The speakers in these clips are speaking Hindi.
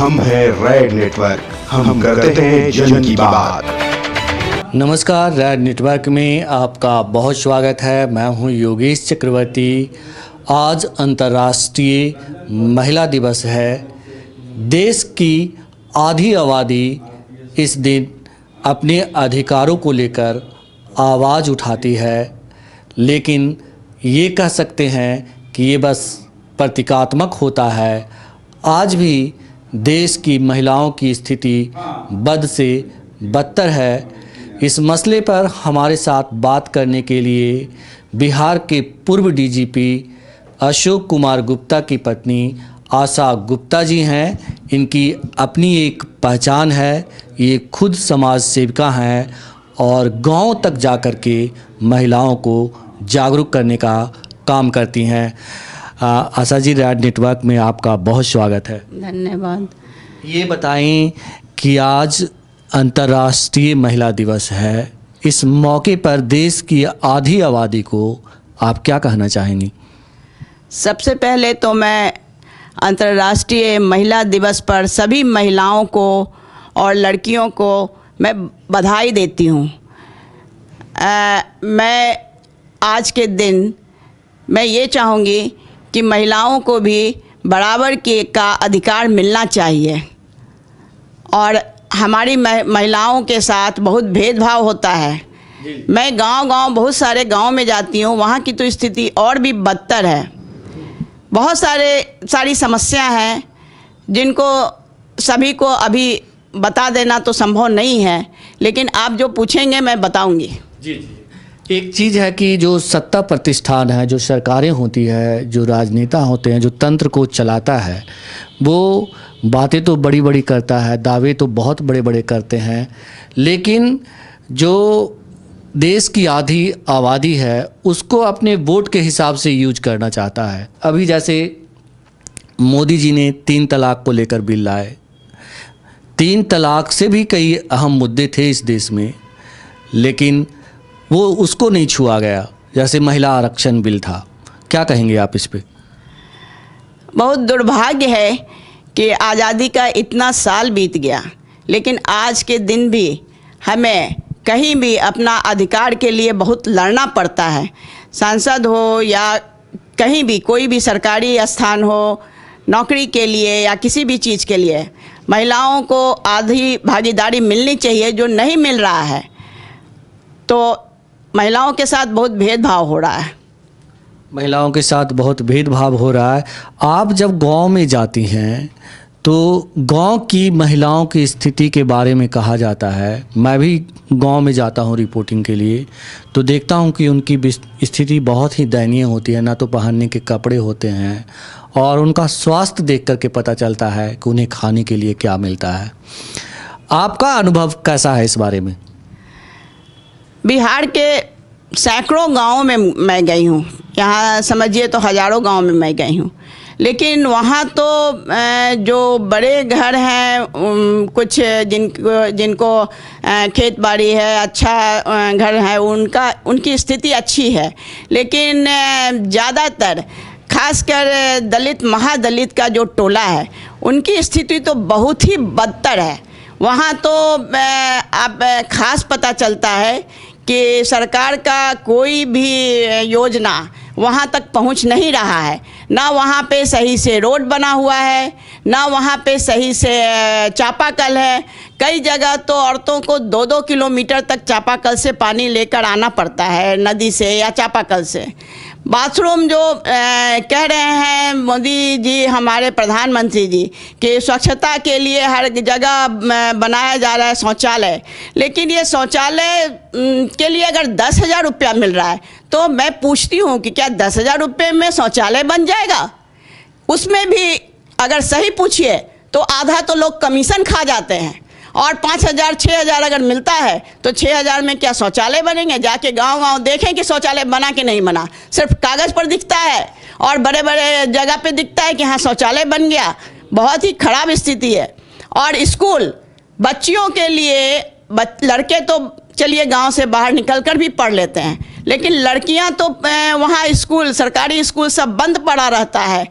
हम हैं रेड नेटवर्क, हम करते हैं जन की बात। नमस्कार, रेड नेटवर्क में आपका बहुत स्वागत है। मैं हूं योगेश चक्रवर्ती। आज अंतर्राष्ट्रीय महिला दिवस है। देश की आधी आबादी इस दिन अपने अधिकारों को लेकर आवाज़ उठाती है, लेकिन ये कह सकते हैं कि ये बस प्रतीकात्मक होता है। आज भी देश की महिलाओं की स्थिति बद से बदतर है। इस मसले पर हमारे साथ बात करने के लिए बिहार के पूर्व डीजीपी अशोक कुमार गुप्ता की पत्नी आशा गुप्ता जी हैं। इनकी अपनी एक पहचान है, ये खुद समाज सेविका हैं और गांव तक जाकर के महिलाओं को जागरूक करने का काम करती हैं। आशा जी, रेड नेटवर्क में आपका बहुत स्वागत है। धन्यवाद। ये बताएं कि आज अंतर्राष्ट्रीय महिला दिवस है। इस मौके पर देश की आधी आबादी को आप क्या कहना चाहेंगी? सबसे पहले तो मैं अंतर्राष्ट्रीय महिला दिवस पर सभी महिलाओं को और लड़कियों को मैं बधाई देती हूँ। मैं आज के दिन मैं ये चाहूँगी कि महिलाओं को भी बराबर का अधिकार मिलना चाहिए। और हमारी महिलाओं के साथ बहुत भेदभाव होता है। मैं गांव-गांव बहुत सारे गांव में जाती हूँ, वहाँ की तो स्थिति और भी बदतर है। बहुत सारी समस्या हैं जिनको सभी को अभी बता देना तो संभव नहीं है, लेकिन आप जो पूछेंगे मैं बताऊंगी। जी। एक चीज़ है कि जो सत्ता प्रतिष्ठान है, जो सरकारें होती है, जो राजनेता होते हैं, जो तंत्र को चलाता है, वो बातें तो बड़ी बड़ी करता है, दावे तो बहुत बड़े बड़े करते हैं, लेकिन जो देश की आधी आबादी है उसको अपने वोट के हिसाब से यूज करना चाहता है। अभी जैसे मोदी जी ने 3 तलाक को लेकर बिल लाए। 3 तलाक से भी कई अहम मुद्दे थे इस देश में, लेकिन वो उसको नहीं छुआ गया। जैसे महिला आरक्षण बिल था। क्या कहेंगे आप इस पे? बहुत दुर्भाग्य है कि आज़ादी का इतना साल बीत गया, लेकिन आज के दिन भी हमें कहीं भी अपना अधिकार के लिए बहुत लड़ना पड़ता है। सांसद हो या कहीं भी कोई भी सरकारी स्थान हो, नौकरी के लिए या किसी भी चीज़ के लिए महिलाओं को आधी भागीदारी मिलनी चाहिए, जो नहीं मिल रहा है। तो महिलाओं के साथ बहुत भेदभाव हो रहा है। महिलाओं के साथ बहुत भेदभाव हो रहा है। आप जब गांव में जाती हैं तो गांव की महिलाओं की स्थिति के बारे में कहा जाता है। मैं भी गांव में जाता हूं रिपोर्टिंग के लिए, तो देखता हूं कि उनकी स्थिति बहुत ही दयनीय होती है। ना तो पहनने के कपड़े होते हैं और उनका स्वास्थ्य देख करके पता चलता है कि उन्हें खाने के लिए क्या मिलता है। आपका अनुभव कैसा है इस बारे में? बिहार के सैकड़ों गाँवों में मैं गई हूँ, यहाँ समझिए तो हज़ारों गाँव में मैं गई हूँ, लेकिन वहाँ तो जो बड़े घर हैं, कुछ जिनको खेत बाड़ी है, अच्छा घर है, उनकी स्थिति अच्छी है, लेकिन ज़्यादातर खासकर दलित महादलित का जो टोला है, उनकी स्थिति तो बहुत ही बदतर है। वहाँ तो अब खास पता चलता है कि सरकार का कोई भी योजना वहाँ तक पहुँच नहीं रहा है। ना वहाँ पे सही से रोड बना हुआ है, ना वहाँ पे सही से चापाकल है। कई जगह तो औरतों को 2-2 किलोमीटर तक चापाकल से पानी लेकर आना पड़ता है, नदी से या चापाकल से। बाथरूम जो कह रहे हैं मोदी जी, हमारे प्रधानमंत्री जी, कि स्वच्छता के लिए हर जगह बनाया जा रहा है शौचालय, लेकिन ये शौचालय के लिए अगर 10,000 रुपया मिल रहा है तो मैं पूछती हूँ कि क्या 10,000 रुपये में शौचालय बन जाएगा? उसमें भी अगर सही पूछिए तो आधा तो लोग कमीशन खा जाते हैं, और 5,000 6,000 अगर मिलता है तो 6,000 में क्या शौचालय बनेंगे? जाके गांव-गांव देखें कि शौचालय बना कि नहीं बना। सिर्फ कागज़ पर दिखता है और बड़े बड़े जगह पे दिखता है कि हाँ शौचालय बन गया। बहुत ही खराब स्थिति है। और स्कूल बच्चियों के लिए, लड़के तो चलिए गांव से बाहर निकलकर भी पढ़ लेते हैं, लेकिन लड़कियां तो वहाँ स्कूल, सरकारी स्कूल सब बंद पड़ा रहता है,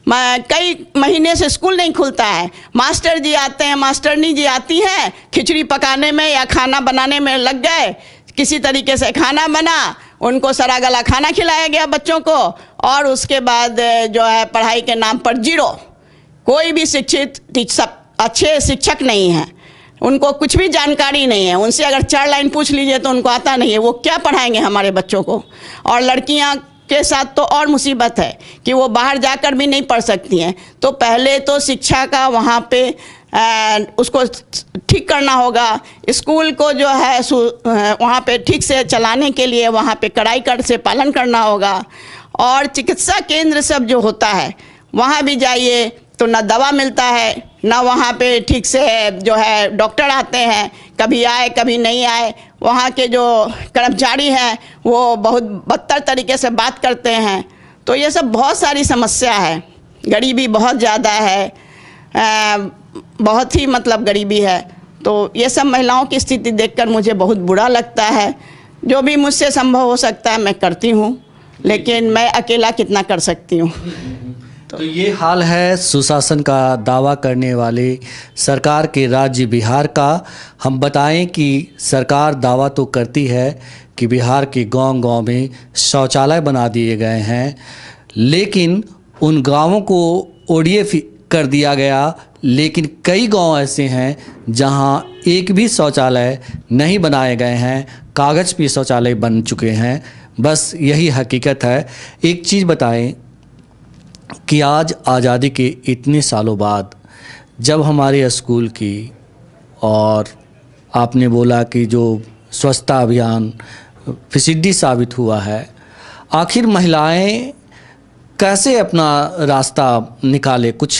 कई महीने से स्कूल नहीं खुलता है। मास्टर जी आते हैं, मास्टरनी जी आती हैं, खिचड़ी पकाने में या खाना बनाने में लग गए, किसी तरीके से खाना बना, उनको सरा गला खाना खिलाया गया बच्चों को, और उसके बाद जो है पढ़ाई के नाम पर जीरो। कोई भी शिक्षित अच्छे शिक्षक नहीं हैं, उनको कुछ भी जानकारी नहीं है। उनसे अगर 4 लाइन पूछ लीजिए तो उनको आता नहीं है, वो क्या पढ़ाएंगे हमारे बच्चों को। और लड़कियां के साथ तो और मुसीबत है कि वो बाहर जाकर भी नहीं पढ़ सकती हैं। तो पहले तो शिक्षा का वहाँ पे उसको ठीक करना होगा। स्कूल को जो है वहाँ पे ठीक से चलाने के लिए वहाँ पे कड़ाई से पालन करना होगा। और चिकित्सा केंद्र सब जो होता है वहाँ भी जाइए तो ना दवा मिलता है, ना वहाँ पे ठीक से जो है डॉक्टर आते हैं, कभी आए कभी नहीं आए। वहाँ के जो कर्मचारी हैं वो बहुत बदतर तरीके से बात करते हैं। तो ये सब बहुत सारी समस्या है, गरीबी बहुत ज़्यादा है, बहुत ही मतलब गरीबी है। तो ये सब महिलाओं की स्थिति देखकर मुझे बहुत बुरा लगता है। जो भी मुझसे संभव हो सकता है मैं करती हूँ, लेकिन मैं अकेला कितना कर सकती हूँ। तो ये हाल है सुशासन का दावा करने वाले सरकार के राज्य बिहार का। हम बताएं कि सरकार दावा तो करती है कि बिहार के गांव-गांव में शौचालय बना दिए गए हैं, लेकिन उन गांवों को ODF कर दिया गया, लेकिन कई गांव ऐसे हैं जहां एक भी शौचालय नहीं बनाए गए हैं, कागज़ पे शौचालय बन चुके हैं। बस यही हकीकत है। एक चीज़ बताएं कि आज आज़ादी के इतने सालों बाद जब हमारे स्कूल की, और आपने बोला कि जो स्वच्छता अभियान प्रसिद्धि साबित हुआ है, आखिर महिलाएं कैसे अपना रास्ता निकाले? कुछ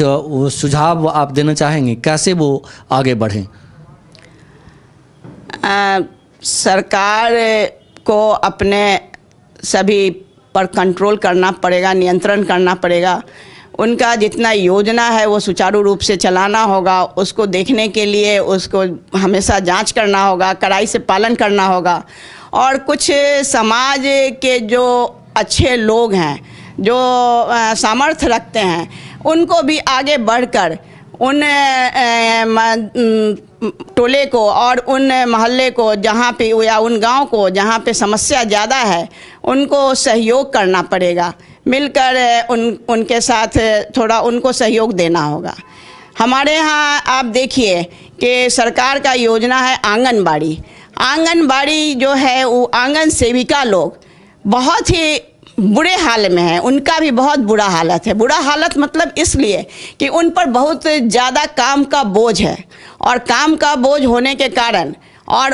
सुझाव आप देना चाहेंगे, कैसे वो आगे बढ़ें? सरकार को अपने सभी पर कंट्रोल करना पड़ेगा, नियंत्रण करना पड़ेगा। उनका जितना योजना है वो सुचारू रूप से चलाना होगा। उसको देखने के लिए उसको हमेशा जांच करना होगा, कड़ाई से पालन करना होगा। और कुछ समाज के जो अच्छे लोग हैं, जो सामर्थ्य रखते हैं, उनको भी आगे बढ़कर उन टोले को और उन मोहल्ले को जहाँ पे, या उन गांव को जहाँ पे समस्या ज़्यादा है, उनको सहयोग करना पड़ेगा। मिलकर उनके साथ थोड़ा उनको सहयोग देना होगा। हमारे यहाँ आप देखिए कि सरकार का योजना है आंगनबाड़ी। आंगनबाड़ी जो है वो आंगन सेविका लोग बहुत ही बुरे हाल में है, उनका भी बहुत बुरा हालत है। बुरा हालत मतलब इसलिए कि उन पर बहुत ज़्यादा काम का बोझ है, और काम का बोझ होने के कारण और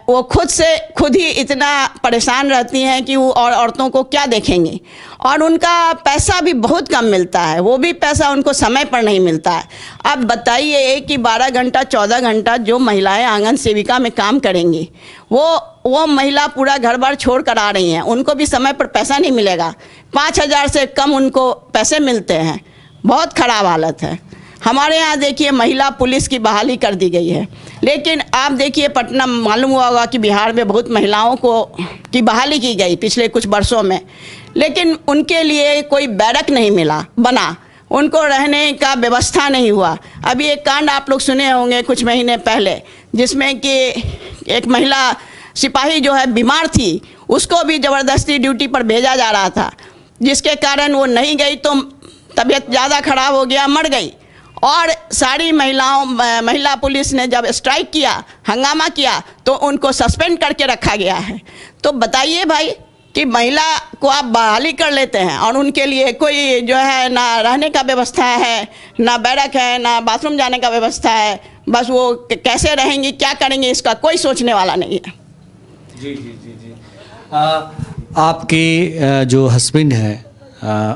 वो खुद ही इतना परेशान रहती हैं कि वो और औरतों को क्या देखेंगी। और उनका पैसा भी बहुत कम मिलता है, वो भी पैसा उनको समय पर नहीं मिलता है। अब बताइए कि 12 घंटा 14 घंटा जो महिलाएं आंगन सेविका में काम करेंगी, वो महिला पूरा घर बार छोड़ कर आ रही हैं, उनको भी समय पर पैसा नहीं मिलेगा। 5,000 से कम उनको पैसे मिलते हैं। बहुत ख़राब हालत है। हमारे यहाँ देखिए महिला पुलिस की बहाली कर दी गई है, लेकिन आप देखिए पटना, मालूम हुआ होगा कि बिहार में बहुत महिलाओं की बहाली की गई पिछले कुछ वर्षों में, लेकिन उनके लिए कोई बैरक नहीं बना, उनको रहने का व्यवस्था नहीं हुआ। अभी एक कांड आप लोग सुने होंगे कुछ महीने पहले, जिसमें कि एक महिला सिपाही जो है बीमार थी, उसको भी ज़बरदस्ती ड्यूटी पर भेजा जा रहा था, जिसके कारण वो नहीं गई तो तबीयत ज़्यादा ख़राब हो गया, मर गई। और सारी महिला पुलिस ने जब स्ट्राइक किया, हंगामा किया, तो उनको सस्पेंड करके रखा गया है। तो बताइए भाई कि महिला को आप बहाली कर लेते हैं और उनके लिए कोई जो है ना रहने का व्यवस्था है, ना बैरक है, ना बाथरूम जाने का व्यवस्था है। बस वो कैसे रहेंगी, क्या करेंगे, इसका कोई सोचने वाला नहीं है। जी जी जी जी। आपके जो हस्बैंड हैं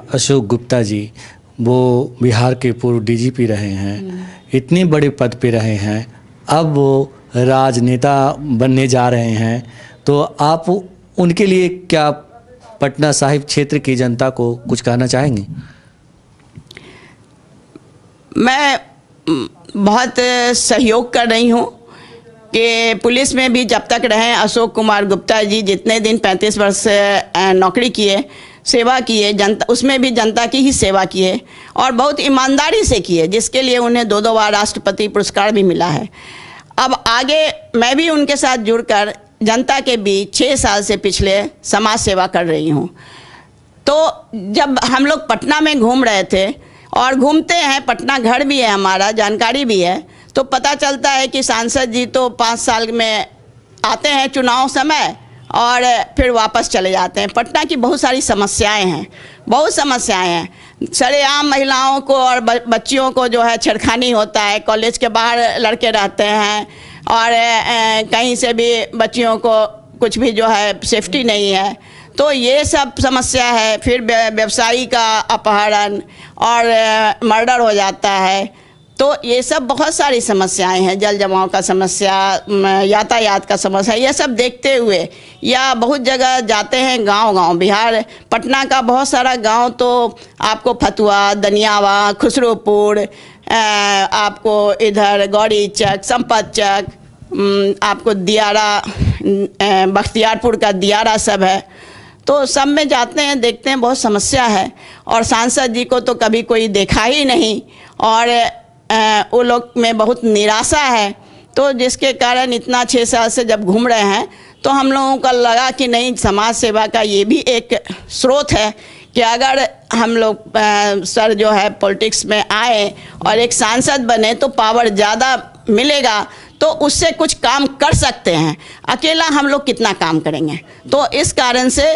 अशोक गुप्ता जी, वो बिहार के पूर्व DGP रहे हैं, इतने बड़े पद पे रहे हैं, अब वो राजनेता बनने जा रहे हैं। तो आप उनके लिए क्या पटना साहिब क्षेत्र की जनता को कुछ कहना चाहेंगे? मैं बहुत सहयोग कर रही हूँ, कि पुलिस में भी जब तक रहे अशोक कुमार गुप्ता जी, जितने दिन 35 वर्ष नौकरी किए, सेवा किए, जनता उसमें भी जनता की ही सेवा किए और बहुत ईमानदारी से किए, जिसके लिए उन्हें 2 बार राष्ट्रपति पुरस्कार भी मिला है। अब आगे मैं भी उनके साथ जुड़कर जनता के बीच 6 साल से पिछले समाज सेवा कर रही हूँ। तो जब हम लोग पटना में घूम रहे थे और घूमते हैं, पटना घर भी है हमारा, जानकारी भी है, तो पता चलता है कि सांसद जी तो 5 साल में आते हैं चुनाव समय और फिर वापस चले जाते हैं। पटना की बहुत सारी समस्याएं हैं, बहुत समस्याएं हैं। सरेआम महिलाओं को और बच्चियों को जो है छेड़खानी होता है, कॉलेज के बाहर लड़के रहते हैं और कहीं से भी बच्चियों को कुछ भी जो है सेफ्टी नहीं है, तो ये सब समस्या है। फिर व्यवसायी का अपहरण और मर्डर हो जाता है, तो ये सब बहुत सारी समस्याएं हैं। जल जमाव का समस्या, यातायात का समस्या, ये सब देखते हुए या बहुत जगह जाते हैं गांव-गांव, बिहार पटना का बहुत सारा गांव तो आपको फतुआ, दनियावा, खुसरोपुर, आपको इधर गौरी चक, संपत चक, आपको दियारा, बख्तियारपुर का दियारा सब है। तो सब में जाते हैं, देखते हैं, बहुत समस्या है। और सांसद जी को तो कभी कोई देखा ही नहीं और वो लोग में बहुत निराशा है। तो जिसके कारण इतना 6 साल से जब घूम रहे हैं तो हम लोगों का लगा कि नहीं, समाज सेवा का ये भी एक स्रोत है कि अगर हम लोग सर जो है पॉलिटिक्स में आए और एक सांसद बने तो पावर ज़्यादा मिलेगा, तो उससे कुछ काम कर सकते हैं। अकेला हम लोग कितना काम करेंगे। तो इस कारण से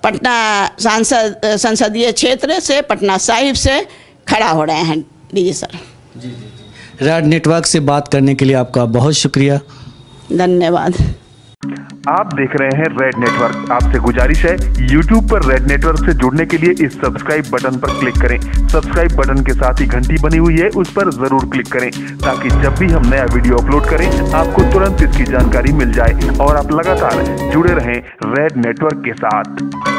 पटना संसदीय क्षेत्र से, पटना साहिब से खड़ा हो रहे हैं। जी सर। रेड नेटवर्क से बात करने के लिए आपका बहुत शुक्रिया, धन्यवाद। आप देख रहे हैं रेड नेटवर्क। आपसे गुजारिश है, YouTube पर रेड नेटवर्क से जुड़ने के लिए इस सब्सक्राइब बटन पर क्लिक करें। सब्सक्राइब बटन के साथ ही घंटी बनी हुई है, उस पर जरूर क्लिक करें ताकि जब भी हम नया वीडियो अपलोड करें आपको तुरंत इसकी जानकारी मिल जाए और आप लगातार जुड़े रहें रेड नेटवर्क के साथ।